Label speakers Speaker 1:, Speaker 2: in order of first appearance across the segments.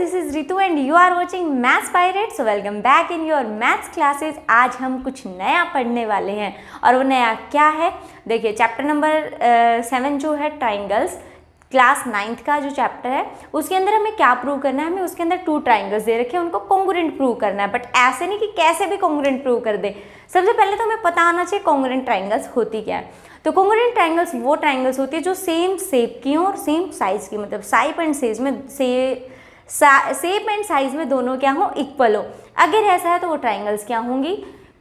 Speaker 1: This is Ritu and you are watching Maths Pirates. Welcome back in your maths classes. आज हम कुछ नया पढ़ने वाले हैं और वो नया क्या है, देखिए चैप्टर नंबर 7 जो है ट्राइंगल्स, क्लास 9th का जो चैप्टर है उसके अंदर हमें क्या प्रूव करना है। हमें उसके अंदर 2 ट्राइंगल्स दे रखे हैं, उनको कॉन्ग्रुएंट प्रूव करना है, बट ऐसे नहीं कि कैसे भी कॉन्ग्रुएंट प्रूव कर दे। सबसे पहले तो हमें पता आना चाहिए कॉन्ग्रुएंट ट्राइंगल्स होती क्या है। तो कॉन्ग्रुएंट ट्राइंगल्स वो ट्राइंगल्स होती है जो सेम शेप की हो और सेम साइज की, मतलब साइज एंड साइज में शेप एंड साइज में दोनों क्या हो, इक्वल हो। अगर ऐसा है तो वो ट्राइंगल्स क्या होंगी,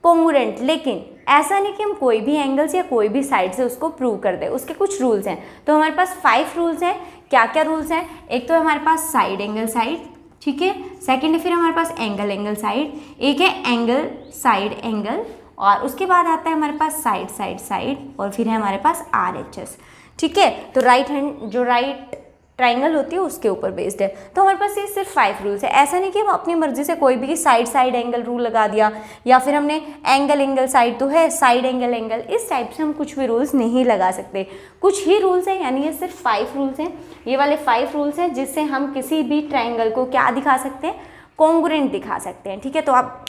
Speaker 1: कॉन्ग्रुएंट। लेकिन ऐसा नहीं कि हम कोई भी एंगल्स या कोई भी साइड से उसको प्रूव कर दे, उसके कुछ रूल्स हैं। तो हमारे पास 5 रूल्स हैं। क्या क्या रूल्स हैं? एक तो हमारे पास साइड एंगल साइड, ठीक है। सेकंड है फिर हमारे पास एंगल एंगल साइड, एक है एंगल साइड एंगल, और उसके बाद आता है हमारे पास साइड साइड साइड, और फिर है हमारे पास RHS, ठीक है। तो राइट हैंड जो राइट ट्राइंगल होती है उसके ऊपर बेस्ड है। तो हमारे पास ये सिर्फ 5 रूल्स है। ऐसा नहीं कि हम अपनी मर्जी से कोई भी साइड साइड एंगल रूल लगा दिया, या फिर हमने एंगल एंगल साइड तो है साइड एंगल एंगल, इस टाइप से हम कुछ भी रूल्स नहीं लगा सकते। कुछ ही रूल्स हैं, यानी ये सिर्फ 5 रूल्स हैं। ये वाले 5 रूल्स हैं जिससे हम किसी भी ट्राइंगल को क्या दिखा सकते हैं, कॉन्ग्रुएंट दिखा सकते हैं, ठीक है। तो आप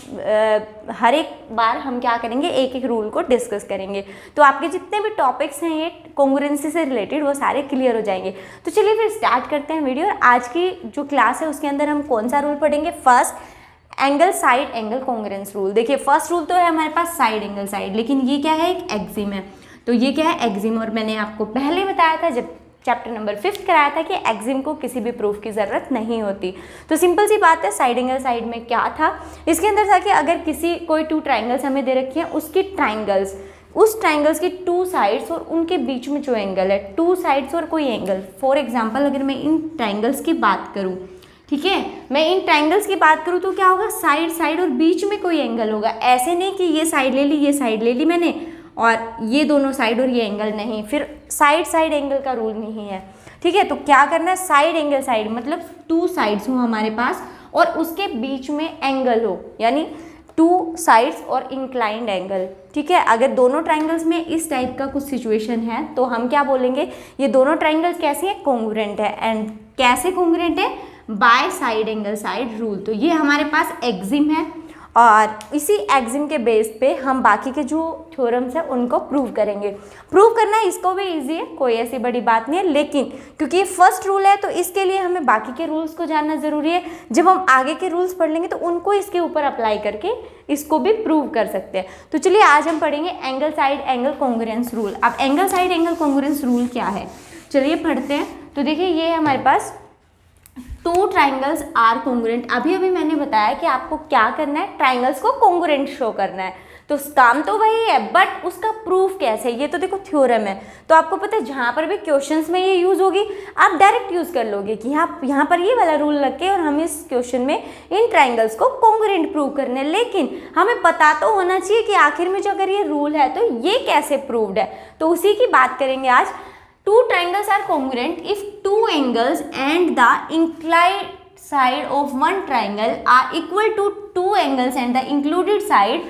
Speaker 1: हर एक बार हम क्या करेंगे, एक एक रूल को डिस्कस करेंगे, तो आपके जितने भी टॉपिक्स हैं ये कॉन्ग्रुएंसी से रिलेटेड वो सारे क्लियर हो जाएंगे। तो चलिए फिर स्टार्ट करते हैं वीडियो। और आज की जो क्लास है उसके अंदर हम कौन सा रूल पढ़ेंगे, first angle side angle congruence rule. देखिए फर्स्ट रूल तो है हमारे पास साइड एंगल साइड, लेकिन ये क्या है, एक एक्सिम है। तो ये क्या है, एक्सिम। और मैंने आपको पहले बताया था जब चैप्टर नंबर 5 कराया था कि एक्सिम को किसी भी प्रूफ की ज़रूरत नहीं होती। तो सिंपल सी बात है, साइड एंगल साइड में क्या था, इसके अंदर था कि अगर किसी कोई 2 ट्राइंगल्स हमें दे रखी हैं, उसकी ट्राइंगल्स, उस ट्राइंगल्स की 2 साइड्स और उनके बीच में जो एंगल है, 2 साइड्स और कोई एंगल। फॉर एग्जाम्पल अगर मैं इन ट्राइंगल्स की बात करूँ, ठीक है, मैं इन ट्राइंगल्स की बात करूँ तो क्या होगा, साइड साइड और बीच में कोई एंगल होगा। ऐसे नहीं कि ये साइड ले ली, ये साइड ले ली मैंने, और ये दोनों साइड और ये एंगल नहीं, फिर साइड साइड एंगल का रूल नहीं है, ठीक है। तो क्या करना है, साइड एंगल साइड मतलब 2 साइड्स हो हमारे पास और उसके बीच में एंगल हो, यानी 2 साइड्स और इंक्लाइंड एंगल, ठीक है। अगर दोनों ट्राइंगल्स में इस टाइप का कुछ सिचुएशन है तो हम क्या बोलेंगे, ये दोनों ट्राइंगल्स कैसे हैं, कॉन्ग्रुएंट है। एंड कैसे कॉन्ग्रुएंट है, by side angle side rule. तो ये हमारे पास एक्सिम है और इसी एक्सिम के बेस पे हम बाकी के जो थ्योरम्स हैं उनको प्रूव करेंगे। प्रूव करना इसको भी इजी है, कोई ऐसी बड़ी बात नहीं है, लेकिन क्योंकि ये फर्स्ट रूल है तो इसके लिए हमें बाकी के रूल्स को जानना ज़रूरी है। जब हम आगे के रूल्स पढ़ लेंगे तो उनको इसके ऊपर अप्लाई करके इसको भी प्रूव कर सकते हैं। तो चलिए आज हम पढ़ेंगे angle side angle congruence rule. अब angle side angle congruence rule क्या है, चलिए पढ़ते हैं। तो देखिए ये है हमारे पास 2 ट्राइंगल्स आर कॉन्ग्रुएंट। अभी मैंने बताया कि आपको क्या करना है, ट्राइंगल्स को कॉन्ग्रुएंट शो करना है। तो काम तो वही है, बट उसका प्रूफ कैसे, ये तो देखो थ्योरम है। तो आपको पता है जहाँ पर भी क्वेश्चंस में ये यूज़ होगी आप डायरेक्ट यूज़ कर लोगे कि यहाँ पर ये वाला रूल लग के और हम इस क्वेश्चन में इन ट्राइंगल्स को कॉन्ग्रुएंट प्रूव करने। लेकिन हमें पता तो होना चाहिए कि आखिर में जो अगर ये रूल है तो ये कैसे प्रूव्ड है। तो उसी की बात करेंगे आज। 2 triangles are congruent if 2 angles and the inclined side of one triangle are equal to 2 angles and the included side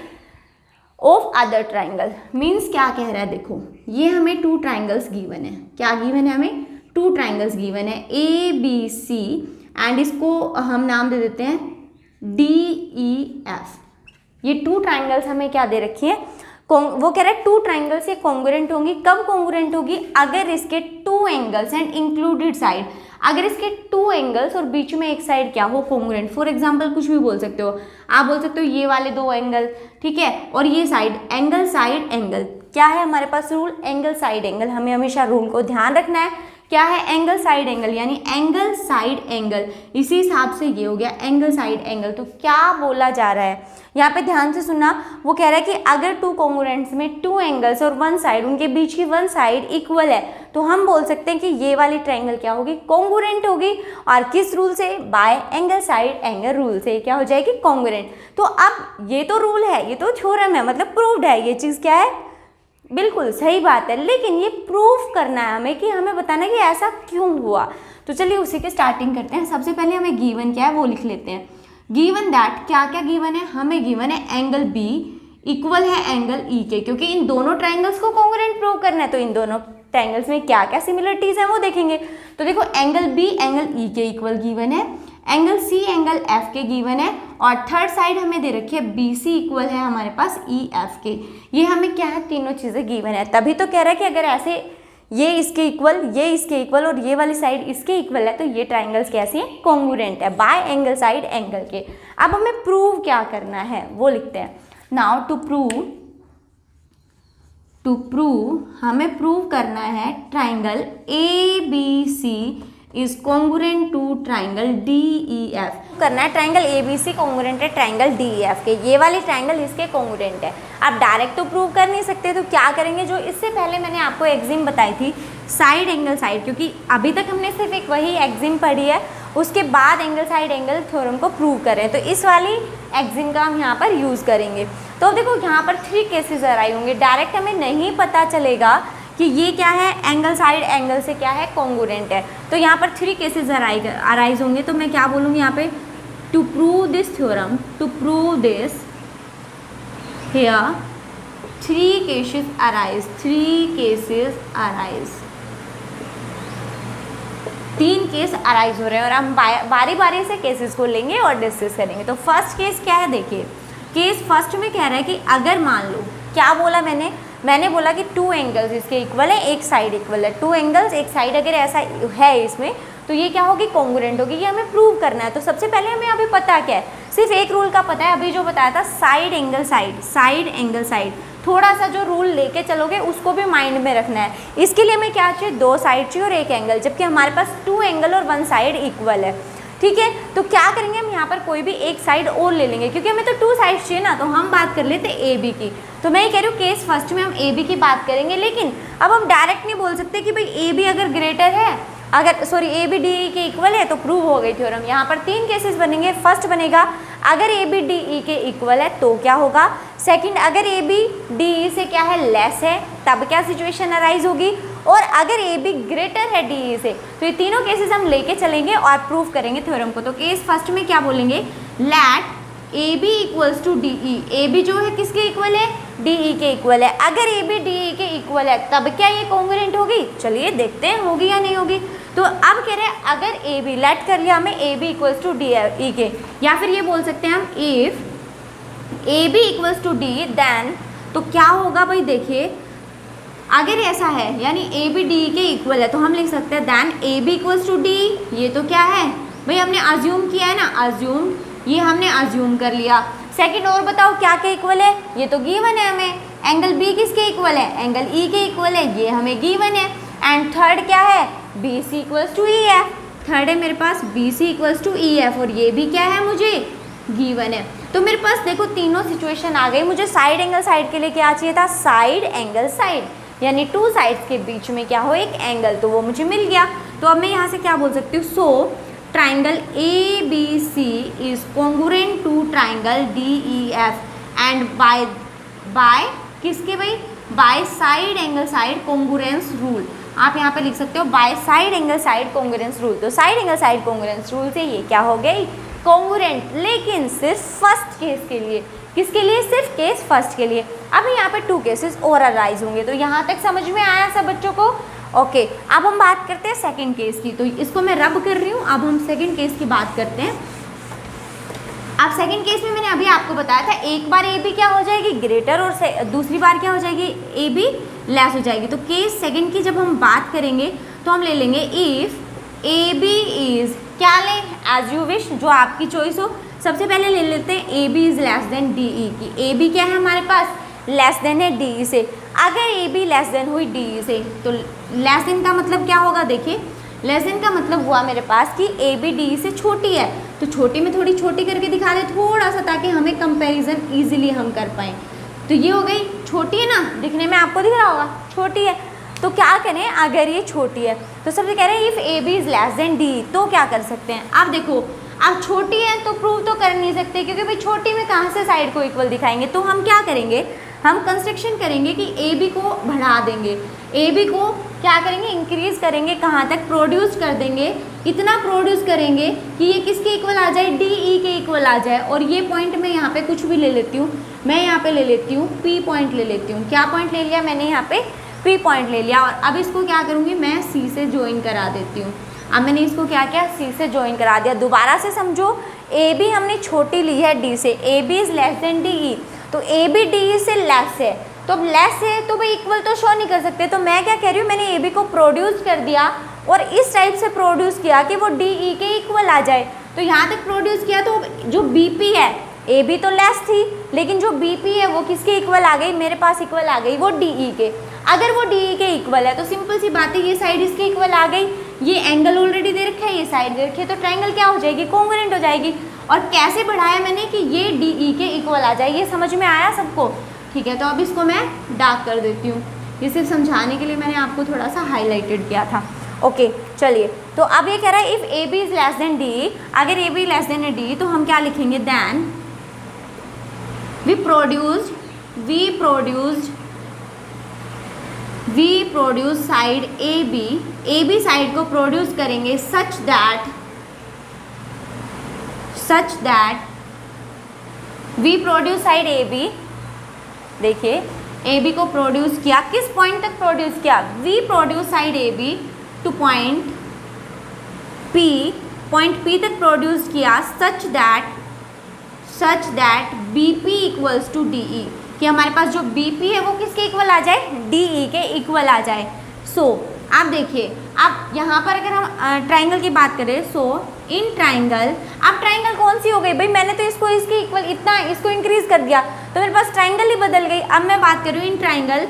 Speaker 1: of other triangle। Means क्या कह रहा है, देखो ये हमें 2 triangles given है। क्या given है, हमें 2 triangles given है ABC, एंड इसको हम नाम दे देते हैं DEF। ये 2 triangles हमें क्या दे रखी है, वो कह रहा है 2 ट्राइंगल्स ये कॉन्ग्रुएंट होंगी। कब कॉन्ग्रुएंट होगी, अगर इसके 2 एंगल्स एंड इंक्लूडेड साइड, अगर इसके 2 एंगल्स और बीच में एक साइड क्या हो, कॉन्ग्रुएंट। फॉर एग्जांपल कुछ भी बोल सकते हो, आप बोल सकते हो ये वाले 2 एंगल, ठीक है, और ये साइड, एंगल साइड एंगल। क्या है हमारे पास रूल, एंगल साइड एंगल। हमें हमेशा रूल को ध्यान रखना है। क्या है, एंगल साइड एंगल, यानी एंगल साइड एंगल। इसी हिसाब से ये हो गया एंगल साइड एंगल। तो क्या बोला जा रहा है यहाँ पे, ध्यान से सुनना। वो कह रहा है कि अगर 2 कॉन्ग्रुएंट्स में 2 एंगल्स और 1 साइड, उनके बीच की 1 साइड इक्वल है, तो हम बोल सकते हैं कि ये वाली ट्राइंगल क्या होगी, कॉन्ग्रुएंट होगी। और किस रूल से, bye angle side angle rule से क्या हो जाएगी, कॉन्ग्रुएंट। तो अब ये तो रूल है, ये तो थ्योरम है, मतलब प्रूव्ड है, ये चीज़ क्या है, बिल्कुल सही बात है। लेकिन ये प्रूफ करना है हमें, कि हमें बताना है कि ऐसा क्यों हुआ। तो चलिए उसी के स्टार्टिंग करते हैं। सबसे पहले हमें गिवन क्या है वो लिख लेते हैं। गिवन दैट, क्या क्या गिवन है, हमें गिवन है एंगल B इक्वल है एंगल E के, क्योंकि इन दोनों ट्राइंगल्स को कॉन्ग्रुएंट प्रूव करना है। तो इन दोनों ट्राइंगल्स में क्या क्या सिमिलरिटीज हैं वो देखेंगे। तो देखो एंगल B एंगल E के इक्वल गिवन है, एंगल सी एंगल एफ के गिवन है और थर्ड साइड हमें दे रखी है बी सी इक्वल है हमारे पास ई एफ के। ये हमें क्या है, तीनों चीज़ें गिवन है। तभी तो कह रहा है कि अगर ऐसे ये इसके इक्वल, ये इसके इक्वल और ये वाली साइड इसके इक्वल है तो ये ट्राइंगल्स कैसे हैं, कॉन्ग्रुएंट है बाय एंगल साइड एंगल के। अब हमें प्रूव क्या करना है वो लिखते हैं। नाउ टू प्रूव हमें प्रूव करना है triangle A B C is congruent to triangle D E F करना है। Triangle A B C congruent है ट्राइंगल डी ई एफ के, ये वाली ट्राइंगल इसके कॉन्ग्रुएंट है। आप डायरेक्ट तो प्रूव कर नहीं सकते, तो क्या करेंगे, जो इससे पहले मैंने आपको एक्सिम बताई थी साइड एंगल साइड, क्योंकि अभी तक हमने सिर्फ एक वही एक्सिम पढ़ी है, उसके बाद एंगल साइड एंगल थ्योरम को प्रूव करें, तो इस वाली एक्सिम का हम यहाँ पर यूज़ करेंगे। तो देखो यहाँ पर 3 केसेस अराइज होंगे। डायरेक्ट हमें नहीं पता चलेगा कि ये क्या है, एंगल साइड एंगल से क्या है, कॉन्ग्रुएंट है। तो यहाँ पर 3 केसेस अराइज होंगे। तो मैं क्या बोलूँगी यहाँ पे, to prove this theorem, to prove this here 3 cases arise, 3 cases arise, 3 case arise हो रहे हैं और हम बारी बारी से केसेस को लेंगे और डिस्कस करेंगे। तो फर्स्ट केस क्या है, देखिए केस फर्स्ट में कह रहा है कि अगर मान लो, क्या बोला मैंने बोला कि 2 एंगल्स इसके इक्वल है, एक साइड इक्वल है। 2 एंगल्स एक साइड अगर ऐसा है इसमें तो ये क्या होगी, कॉन्ग्रुएंट होगी। ये हमें प्रूव करना है। तो सबसे पहले हमें अभी पता क्या है, सिर्फ एक रूल का पता है, अभी जो बताया था side angle side, side angle side. थोड़ा सा जो रूल लेके चलोगे उसको भी माइंड में रखना है। इसके लिए हमें क्या चाहिए, 2 साइड चाहिए और एक एंगल, जबकि हमारे पास 2 एंगल और 1 साइड इक्वल है। ठीक है, तो क्या करेंगे, हम यहाँ पर कोई भी एक साइड और ले लेंगे, क्योंकि हमें तो 2 साइड चाहिए ना। तो हम बात कर लेते ए बी की। तो मैं ये कह रही हूँ केस फर्स्ट में हम ए बी की बात करेंगे, लेकिन अब हम डायरेक्ट नहीं बोल सकते कि भाई ए बी अगर ग्रेटर है, अगर sorry A B D E के इक्वल है तो प्रूव हो गई थ्योरम। यहाँ पर 3 केसेस बनेंगे। फर्स्ट बनेगा अगर ए बी डी ई के इक्वल है तो क्या होगा, सेकंड अगर ए बी डी ई से क्या है, लेस है, तब क्या सिचुएशन अराइज होगी, और अगर ए बी ग्रेटर है डी ई से। तो ये तीनों केसेस हम लेके चलेंगे और प्रूव करेंगे थ्योरम को। तो केस फर्स्ट में क्या बोलेंगे, let A B equals to D E. A B जो है किसके इक्वल है, डी ई के इक्वल है। अगर ए बी डी ई के इक्वल है तब क्या ये कॉन्ग्रुएंट होगी, चलिए देखते हैं होगी या नहीं होगी। तो अब कह रहे हैं अगर ए बी, लेट कर लिया हमें A B equals to D E के, या फिर ये बोल सकते हैं हम if A B equals to D then, तो क्या होगा भाई, देखिए अगर ऐसा है यानी ए बी डी के इक्वल है तो हम लिख सकते हैं then A B equals to D. ये तो क्या है भाई, हमने अज्यूम किया है ना, अज्यूम, ये हमने अज्यूम कर लिया। सेकंड और बताओ क्या के इक्वल है, ये तो गिवन है हमें। एंगल बी किसके इक्वल है, एंगल ई के इक्वल है, ये हमें गिवन है। एंड थर्ड क्या है, B C equals to E F. Third है मेरे पास B C equals to E F, और ये भी क्या है, मुझे गिवन है। तो मेरे पास देखो तीनों सिचुएशन आ गई। मुझे साइड एंगल साइड के लिए क्या चाहिए था, साइड एंगल साइड, यानी 2 साइड्स के बीच में क्या हो, एक एंगल, तो वो मुझे मिल गया। तो अब मैं यहाँ से क्या बोल सकती हूँ, so triangle A B C is congruent to triangle D E F and by किसके भाई, by side angle side congruence rule. आप यहाँ पे लिख सकते हो by side angle side congruence rule. तो side angle side congruence rule से ये क्या हो गई, कॉन्ग्रुएंट, लेकिन सिर्फ फर्स्ट केस के लिए। किसके लिए, सिर्फ केस फर्स्ट के लिए। अब यहाँ पे 2 केसेस और अराइज होंगे। तो यहाँ तक समझ में आया सब बच्चों को, ओके। अब हम बात करते हैं सेकंड केस की। तो इसको मैं रब कर रही हूँ। अब हम सेकंड केस की बात करते हैं। अब सेकंड केस में मैंने अभी आपको बताया था, एक बार ए बी क्या हो जाएगी, ग्रेटर, और दूसरी बार क्या हो जाएगी, ए बी लेस हो जाएगी। तो केस सेकंड की जब हम बात करेंगे तो हम ले लेंगे इफ ए बी इज, क्या लें, एज यू विश, जो आपकी चॉइस हो। सबसे पहले ले लेते हैं A B is less than D E की। ए बी क्या है हमारे पास, लेस देन है डी ई से। अगर ए बी लेस देन हुई डी ई से, तो लेस देन का मतलब क्या होगा, देखिए लेस देन का मतलब हुआ मेरे पास कि ए बी डी ई से छोटी है। तो छोटी में थोड़ी छोटी करके दिखा दे थोड़ा सा, ताकि हमें कंपैरिजन इजीली हम कर पाएँ। तो ये हो गई, छोटी है ना, दिखने में आपको दिख रहा होगा छोटी है। तो क्या करें, अगर ये छोटी है तो सबसे कह रहे हैं if A B is less than D, तो क्या कर सकते हैं। अब देखो, अब छोटी है तो प्रूव तो कर नहीं सकते, क्योंकि भाई छोटी में कहाँ से साइड को इक्वल दिखाएंगे। तो हम क्या करेंगे, हम कंस्ट्रक्शन करेंगे कि ए बी को बढ़ा देंगे, ए बी को क्या करेंगे, इंक्रीज करेंगे, कहाँ तक, प्रोड्यूस कर देंगे, इतना प्रोड्यूस करेंगे कि ये किसके इक्वल आ जाए, डी ई के इक्वल आ जाए। और ये पॉइंट मैं यहाँ पे कुछ भी ले लेती हूँ, मैं यहाँ पे ले लेती हूँ पी पॉइंट ले लेती हूँ। क्या पॉइंट ले लिया मैंने, यहाँ पे पी पॉइंट ले लिया। और अब इसको क्या करूँगी, मैं सी से ज्वाइन करा देती हूँ। अब मैंने इसको क्या किया, सी से ज्वाइन करा दिया। दोबारा से समझो, ए बी हमने छोटी ली है डी से, A B is less than D E, तो ए बी डी ई से लेस है, तो अब लेस है तो भाई इक्वल तो शो नहीं कर सकते। तो मैं क्या कह रही हूँ, मैंने ए बी को प्रोड्यूस कर दिया और इस टाइप से प्रोड्यूस किया कि वो डी ई के इक्वल आ जाए। तो यहाँ तक प्रोड्यूस किया, तो जो बी पी है, ए बी तो लेस थी लेकिन जो बी पी है वो किसके इक्वल आ गई, मेरे पास इक्वल आ गई वो डी ई के। अगर वो डी ई के इक्वल है तो सिंपल सी बात है, ये साइड इसके इक्वल आ गई, ये एंगल ऑलरेडी दे रखा है, ये साइड दे रखी है, तो ट्रायंगल क्या हो जाएगी, कॉन्ग्रुएंट हो जाएगी। और कैसे बढ़ाया मैंने कि ये डी ई के इक्वल आ जाए, ये समझ में आया सबको? ठीक है, तो अब इसको मैं डार्क कर देती हूँ, ये सिर्फ समझाने के लिए मैंने आपको थोड़ा सा हाईलाइटेड किया था। ओके चलिए, तो अब ये कह रहा है if A B is less than D, अगर A B less than D तो हम क्या लिखेंगे, then we produce side A B side को प्रोड्यूस करेंगे such that we produce side A B. देखिए ए बी को प्रोड्यूस किया, किस पॉइंट तक प्रोड्यूस किया, we produce side A B to point P तक प्रोड्यूस किया such that B P equals to D E, कि हमारे पास जो बी पी है वो किसके इक्वल आ जाए, डी ई के इक्वल आ जाए। सो आप देखिए, अब यहाँ पर अगर हम ट्राइंगल की बात करें, सो इन ट्राइंगल, अब ट्राइंगल कौन सी हो गई भाई, मैंने तो इसको इसके इक्वल इतना इसको इंक्रीज कर दिया तो मेरे पास ट्राइंगल ही बदल गई। अब मैं बात कर रही हूँ in triangle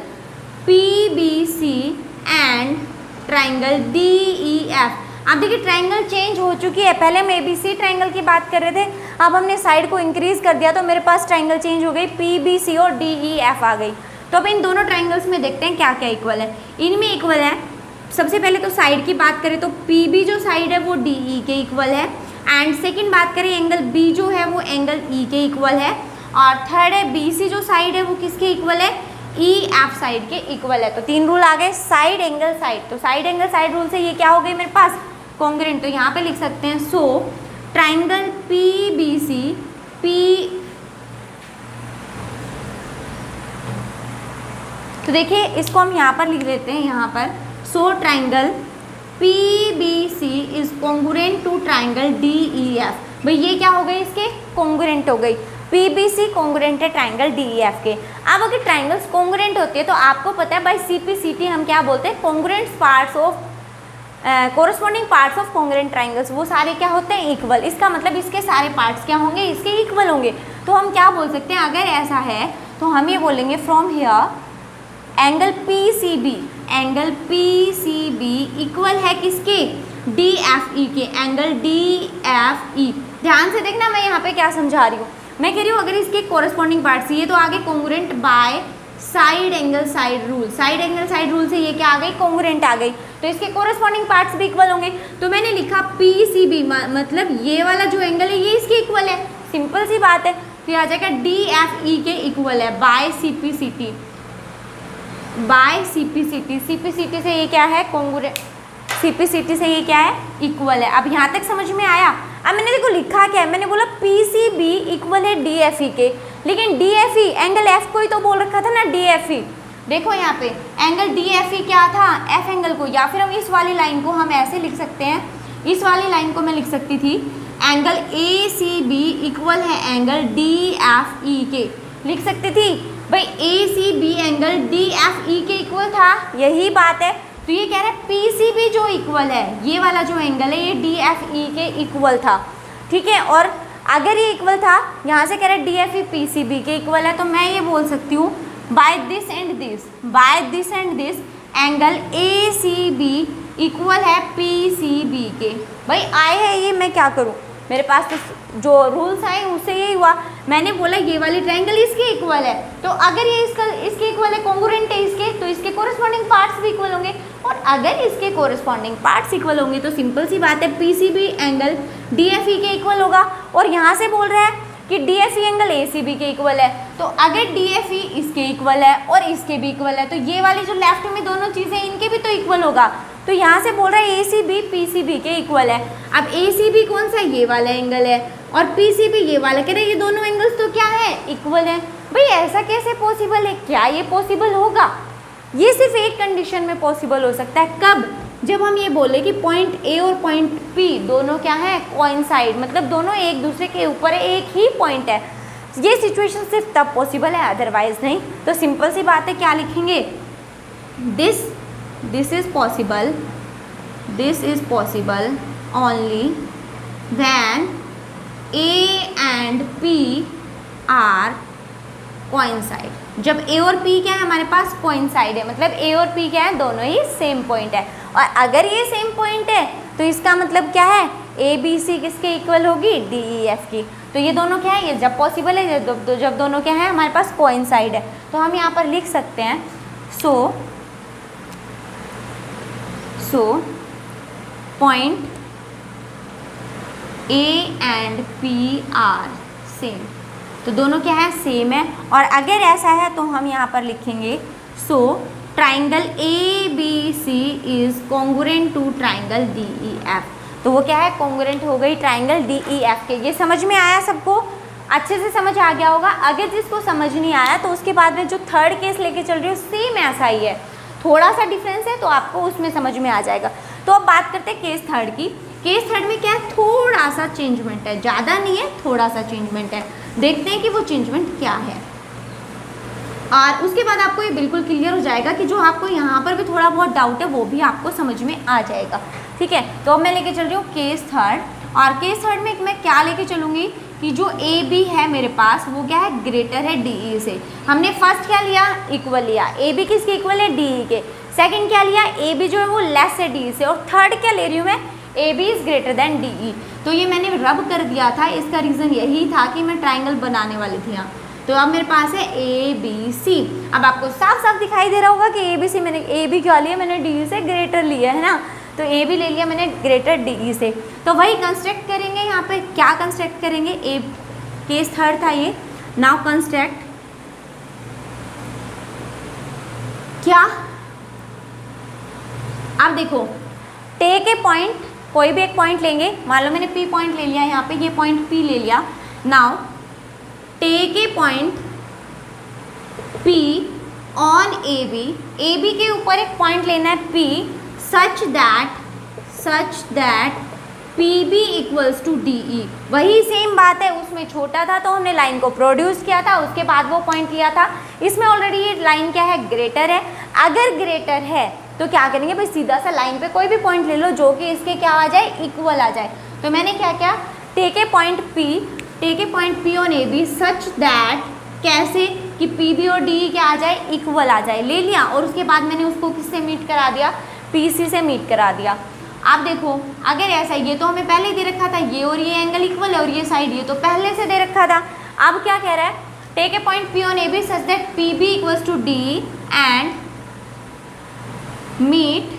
Speaker 1: P B C and triangle D E F. अब देखिए ट्राइंगल चेंज हो चुकी है, पहले हम ABC ट्राइंगल की बात कर रहे थे, अब हमने साइड को इंक्रीज कर दिया तो मेरे पास ट्राइंगल चेंज हो गई, PBC और DEF आ गई। तो अब इन दोनों ट्राइंगल्स में देखते हैं क्या क्या इक्वल है। इनमें इक्वल है, सबसे पहले तो साइड की बात करें तो PB जो साइड है वो DE के इक्वल है, एंड सेकेंड बात करें एंगल B जो है वो एंगल E के इक्वल है, और थर्ड है BC जो साइड है वो किसके इक्वल है, EF साइड के इक्वल है। तो तीन रूल आ गए, साइड एंगल साइड, तो साइड एंगल साइड रूल से ये क्या हो गई मेरे पास, कॉन्ग्रुएंट। तो यहाँ पे लिख सकते हैं, सो ट्राइंगल PBC तो देखिए इसको हम यहाँ पर लिख देते हैं, यहाँ पर so triangle PBC is congruent to triangle DEF। भाई ये क्या हो गई, इसके कॉन्ग्रुएंट हो गई, PBC कॉन्ग्रुएंट है ट्राइंगल DEF के। अब अगर ट्राइंगल्स कॉन्ग्रुएंट होती है तो आपको पता है बाय CPCT हम क्या बोलते हैं, congruent parts of corresponding parts of congruent triangles, वो सारे क्या होते हैं, इक्वल। इसका मतलब इसके सारे पार्ट्स क्या होंगे, इसके इक्वल होंगे। तो हम क्या बोल सकते हैं, अगर ऐसा है तो हम ये बोलेंगे from here angle PCB equal है किसके, DFE के, एंगल DFE। ध्यान से देखना मैं यहाँ पे क्या समझा रही हूँ, मैं कह रही हूँ अगर इसके कोरस्पॉन्डिंग पार्ट्स, ये तो आगे congruent bye side angle side rule, side angle side rule से ये क्या आ गई, कॉन्ग्रुएंट आ गई, तो इसके कोरस्पॉन्डिंग पार्ट्स भी इक्वल होंगे। तो मैंने लिखा PCB मतलब ये वाला जो एंगल है ये इसके इक्वल है, सिंपल सी बात है। तो ये आ जाएगा DFE के इक्वल है बाय CPCT, CPCT से ये क्या है, कॉन्ग्रुएंट, CPCT से ये क्या है, इक्वल है। अब यहाँ तक समझ में आया। अब मैंने देखो लिखा क्या है, मैंने बोला PCB इक्वल है DFE के, लेकिन DFE एंगल F को ही तो बोल रखा था ना, DFE। देखो यहाँ पे एंगल DFE क्या था, F एंगल को, या फिर हम इस वाली लाइन को हम ऐसे लिख सकते हैं, इस वाली लाइन को मैं लिख सकती थी एंगल ACB इक्वल है एंगल DFE के, लिख सकती थी भाई ACB एंगल DFE के इक्वल था, यही बात है। तो ये कह रहा है PCB जो इक्वल है, ये वाला जो एंगल है ये DFE के इक्वल था, ठीक है। और अगर ये इक्वल था, यहाँ से कह रहा है DFE PCB के इक्वल है, तो मैं ये बोल सकती हूँ by this and this angle ACB equal है PCB के। भाई आए है ये, मैं क्या करूँ, मेरे पास तो जो रूल्स आए उससे यही हुआ, मैंने बोला ये वाली ट्रायंगल इसके इक्वल है, तो अगर ये इसके इक्वल है, कॉन्ग्रुएंट है इसके, तो इसके कोरस्पॉन्डिंग पार्ट्स भी इक्वल होंगे, और अगर इसके कोरस्पॉन्डिंग पार्ट्स इक्वल होंगे तो सिंपल सी बात है PCB एंगल DFE के इक्वल होगा। और यहाँ से बोल रहा है कि DFE एंगल ACB के इक्वल है, तो अगर DFE इसके इक्वल है और इसके भी इक्वल है तो ये वाली जो लेफ्ट में दोनों चीज़ें इनके भी तो इक्वल होगा। तो यहाँ से बोल रहा है ACB PCB के इक्वल है। अब ACB कौन सा, ये वाला एंगल है, और PCB ये वाला, कह रहे हैं ये दोनों एंगल्स तो क्या है, इक्वल है। भाई ऐसा कैसे पॉसिबल है, क्या ये पॉसिबल होगा? ये सिर्फ एक कंडीशन में पॉसिबल हो सकता है, कब, जब हम ये बोले कि पॉइंट ए और पॉइंट पी दोनों क्या है, कोइंसाइड, मतलब दोनों एक दूसरे के ऊपर एक ही पॉइंट है, ये सिचुएशन सिर्फ तब पॉसिबल है, अदरवाइज नहीं। तो सिंपल सी बात है, क्या लिखेंगे, this is possible only when A and P R coincide. जब ए और पी क्या है हमारे पास, कोइंसाइड है, मतलब ए और पी क्या है, दोनों ही सेम पॉइंट है। और अगर ये सेम पॉइंट है तो इसका मतलब क्या है, ए बी सी किसके इक्वल होगी, डी ई एफ की। तो ये दोनों क्या है, ये जब पॉसिबल है, जब दोनों क्या है हमारे पास कोइंसाइड है। तो हम यहाँ पर लिख सकते हैं so point A and P R same, तो दोनों क्या है, सेम है। और अगर ऐसा है तो हम यहाँ पर लिखेंगे so triangle A B C is congruent to triangle D E F. तो वो क्या है, कॉन्ग्रुएंट हो गई ट्राइंगल डी ई एफ के। ये समझ में आया सबको, अच्छे से समझ आ गया होगा। अगर जिसको समझ नहीं आया तो उसके बाद में जो थर्ड केस लेके चल रही हो सेम ऐसा ही है, थोड़ा सा डिफरेंस है तो आपको उसमें समझ में आ जाएगा। तो अब बात करते हैं केस थर्ड की। केस थर्ड में क्या है, थोड़ा सा चेंजमेंट है, ज़्यादा नहीं है, थोड़ा सा चेंजमेंट है। देखते हैं कि वो चेंजमेंट क्या है, और उसके बाद आपको ये बिल्कुल क्लियर हो जाएगा कि जो आपको यहाँ पर भी थोड़ा बहुत डाउट है वो भी आपको समझ में आ जाएगा। ठीक है, तो अब मैं लेके चल रही हूँ केस थर्ड। और केस थर्ड में मैं क्या लेके चलूँगी कि जो ए बी है मेरे पास वो क्या है, ग्रेटर है डी ई से। हमने फर्स्ट क्या लिया, इक्वल लिया, ए बी किसके इक्वल है, डी ई के। सेकंड क्या लिया, ए बी जो है वो लेस है डी ई से। और थर्ड क्या ले रही हूँ मैं, A B is greater than D E. तो ये मैंने रब कर दिया था, इसका रीज़न यही था कि मैं ट्राइंगल बनाने वाली थी यहाँ। तो अब मेरे पास है ए बी सी। अब आपको साफ साफ दिखाई दे रहा होगा कि ए बी सी, मैंने ए बी क्या लिया, मैंने डी ई से ग्रेटर लिया है ना, तो ए बी ले लिया मैंने ग्रेटर डी ई से। तो वही कंस्ट्रक्ट करेंगे यहाँ पे, क्या कंस्ट्रक्ट करेंगे, ए केस थर्ड था ये। नाउ कंस्ट्रक्ट क्या, अब देखो टेक ए पॉइंट, कोई भी एक पॉइंट लेंगे, मान लो मैंने पी पॉइंट ले लिया यहाँ पे, ये पॉइंट पी ले लिया। Now take a point P on A B के ऊपर एक पॉइंट लेना है P, such that P B equals to D E. वही सेम बात है, उसमें छोटा था तो हमने लाइन को प्रोड्यूस किया था, उसके बाद वो पॉइंट लिया था। इसमें ऑलरेडी ये लाइन क्या है, ग्रेटर है। अगर ग्रेटर है तो क्या करेंगे भाई, सीधा सा लाइन पे कोई भी पॉइंट ले लो जो कि इसके क्या आ जाए, इक्वल आ जाए। तो मैंने क्या किया, take a point P on A B such that, कैसे कि पी बी और डी ई क्या आ जाए, इक्वल आ जाए, ले लिया। और उसके बाद मैंने उसको किससे मीट करा दिया, पी सी से मीट करा दिया। आप देखो अगर ऐसा, ये तो हमें पहले दे रखा था, ये और ये एंगल इक्वल है, और ये साइड ये तो पहले से दे रखा था। अब क्या कह रहा है, take a point P on A B such that P B equals to D and meet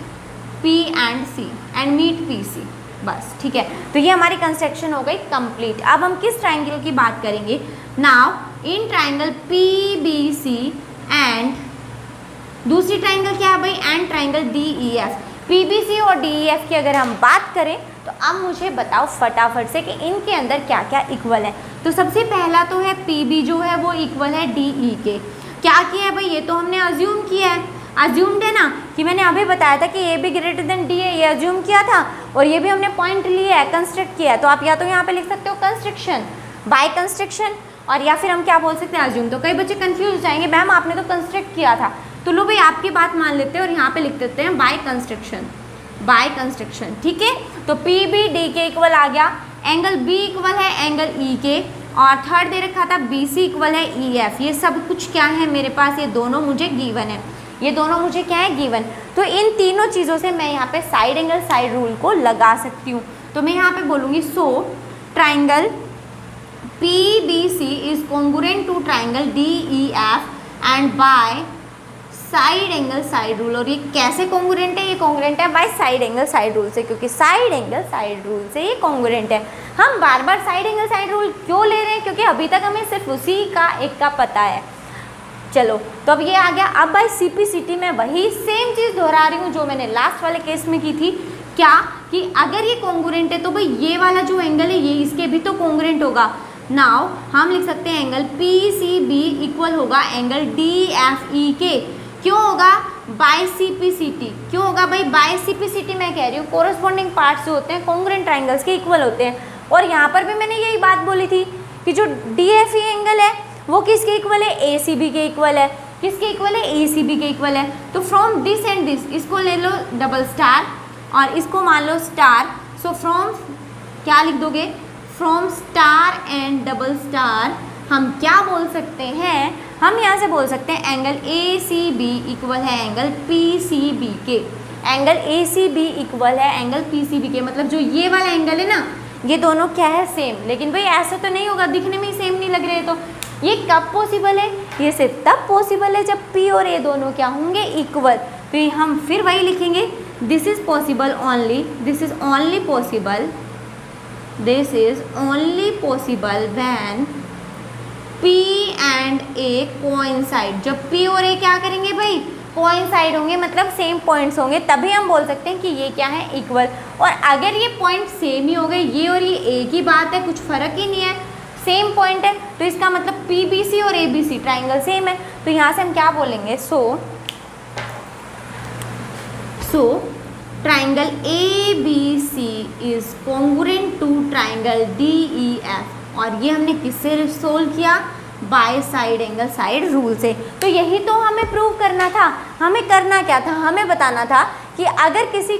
Speaker 1: P and C and meet P C. बस ठीक है, तो ये हमारी कंस्ट्रक्शन हो गई कंप्लीट। अब हम किस ट्राइंगल की बात करेंगे, now in triangle P B C and दूसरी ट्राइंगल क्या है भाई, and triangle D E F. P B C और डी ई एफ की अगर हम बात करें तो अब मुझे बताओ फटाफट से कि इनके अंदर क्या क्या इक्वल है। तो सबसे पहला तो है पी बी जो है वो इक्वल है डी ई के। क्या किया है भाई, ये तो हमने अज्यूम किया है, अज्यूम्ड है ना, कि मैंने अभी बताया था कि A be greater than D है, ये अज्यूम किया था। और ये भी हमने पॉइंट लिया है, कंस्ट्रक्ट किया है। तो आप या तो यहाँ पे लिख सकते हो कंस्ट्रक्शन बाय कंस्ट्रक्शन, और या फिर हम क्या बोल सकते हैं, अज्यूम। तो कई बच्चे कंफ्यूज हो जाएंगे, मैम आपने तो कंस्ट्रक्ट किया था। तो लो भाई आपकी बात मान लेते हैं और यहाँ पे लिख देते हैं बाय कंस्ट्रक्शन। ठीक है, तो पी बी डी के इक्वल आ गया, एंगल बी इक्वल है एंगल ई के, और थर्ड दे रखा था बी सी इक्वल है ई एफ। ये सब कुछ क्या है मेरे पास, ये दोनों मुझे गिवन है, ये दोनों मुझे क्या है, गिवन। तो इन तीनों चीज़ों से मैं यहाँ पे साइड एंगल साइड रूल को लगा सकती हूँ। तो मैं यहाँ पे बोलूँगी so triangle P B C is congruent to triangle D E F and by side angle side rule. और ये कैसे कॉन्ग्रुएंट है, ये कॉन्ग्रुएंट है by side angle side rule से, क्योंकि साइड एंगल साइड रूल से ये कॉन्ग्रुएंट है। हम बार बार साइड एंगल साइड रूल क्यों ले रहे हैं, क्योंकि अभी तक हमें सिर्फ उसी का एक का पता है। चलो तो अब ये आ गया। अब बाय सीपीसीटी में वही सेम चीज़ दोहरा रही हूँ जो मैंने लास्ट वाले केस में की थी। क्या कि अगर ये कॉन्ग्रुएंट है तो भाई ये वाला जो एंगल है ये इसके भी तो कॉन्ग्रुएंट होगा। नाउ हम लिख सकते हैं angle P C B equal होगा एंगल डी एफ ई के। क्यों होगा? By CPCT। क्यों होगा भाई? बाय CPCT मैं कह रही हूँ, कोरस्पॉन्डिंग पार्ट्स जो होते हैं कॉन्ग्रुएंट ट्राइंगल्स के इक्वल होते हैं। और यहाँ पर भी मैंने यही बात बोली थी कि जो DFE एंगल है वो किसके इक्वल है? ACB के इक्वल है। किसके इक्वल है? ACB के इक्वल है। तो फ्रॉम दिस एंड दिस, इसको ले लो डबल स्टार और इसको मान लो स्टार। सो फ्रॉम क्या लिख दोगे? From star and double star हम क्या बोल सकते हैं? हम यहाँ से बोल सकते हैं एंगल ACB इक्वल है एंगल PCB के। एंगल ACB इक्वल है एंगल PCB के, मतलब जो ये वाला एंगल है ना, ये दोनों क्या है? सेम। लेकिन भाई ऐसा तो नहीं होगा, दिखने में ही सेम नहीं लग रहे। तो ये कब पॉसिबल है? ये सिर्फ तब पॉसिबल है जब P और A दोनों क्या होंगे? इक्वल। तो हम फिर वही लिखेंगे, this is possible only, this is only possible, this is only possible when P and A coincide. जब P और A क्या करेंगे भाई? कोइंसाइड होंगे, मतलब सेम पॉइंट्स होंगे, तभी हम बोल सकते हैं कि ये क्या है? इक्वल। और अगर ये पॉइंट सेम ही हो गए, ये और ये एक ही बात है, कुछ फर्क ही नहीं है, सेम पॉइंट है, तो इसका मतलब PBC और ABC ट्राइंगल सेम है। तो यहाँ से हम क्या बोलेंगे? So triangle ABC is congruent to triangle DEF। और ये हमने किससे सोल्व किया? By side angle side rule से। तो यही तो हमें प्रूव करना था। हमें करना क्या था? हमें बताना था कि अगर किसी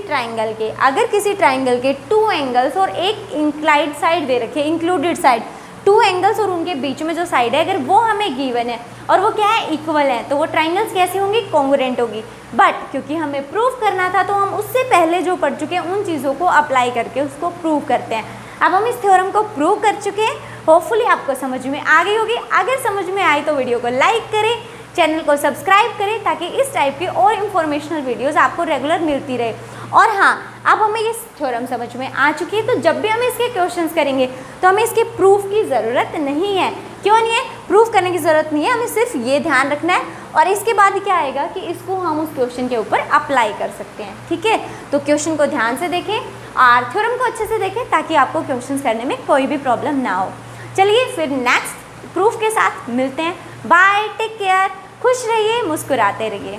Speaker 1: ट्राइंगल के टू एंगल्स और एक इंक्लाइड साइड दे रखे, इंक्लूडेड साइड, टू एंगल्स और उनके बीच में जो साइड है अगर वो हमें गिवन है और वो क्या है? इक्वल है, तो वो ट्राइंगल्स कैसी होंगी? कॉन्ग्रुएंट होगी। बट क्योंकि हमें प्रूव करना था तो हम उससे पहले जो पढ़ चुके हैं उन चीज़ों को अप्लाई करके उसको प्रूव करते हैं। अब हम इस थ्योरम को प्रूव कर चुके हैं, होपफुली आपको समझ में आ गई होगी। अगर समझ में आई तो वीडियो को लाइक करें, चैनल को सब्सक्राइब करें ताकि इस टाइप की और इन्फॉर्मेशनल वीडियोस आपको रेगुलर मिलती रहे। और हाँ, अब हमें ये थ्योरम समझ में आ चुकी है, तो जब भी हम इसके क्वेश्चंस करेंगे तो हमें इसके प्रूफ की ज़रूरत नहीं है। क्यों नहीं है? प्रूफ करने की ज़रूरत नहीं है, हमें सिर्फ ये ध्यान रखना है और इसके बाद क्या आएगा कि इसको हम उस क्वेश्चन के ऊपर अप्लाई कर सकते हैं। ठीक है, तो क्वेश्चन को ध्यान से देखें और थ्योरम को अच्छे से देखें ताकि आपको क्वेश्चंस करने में कोई भी प्रॉब्लम ना हो। चलिए फिर नेक्स्ट प्रूफ के साथ मिलते हैं। बाय, टेक केयर, खुश रहिए, मुस्कुराते रहिए।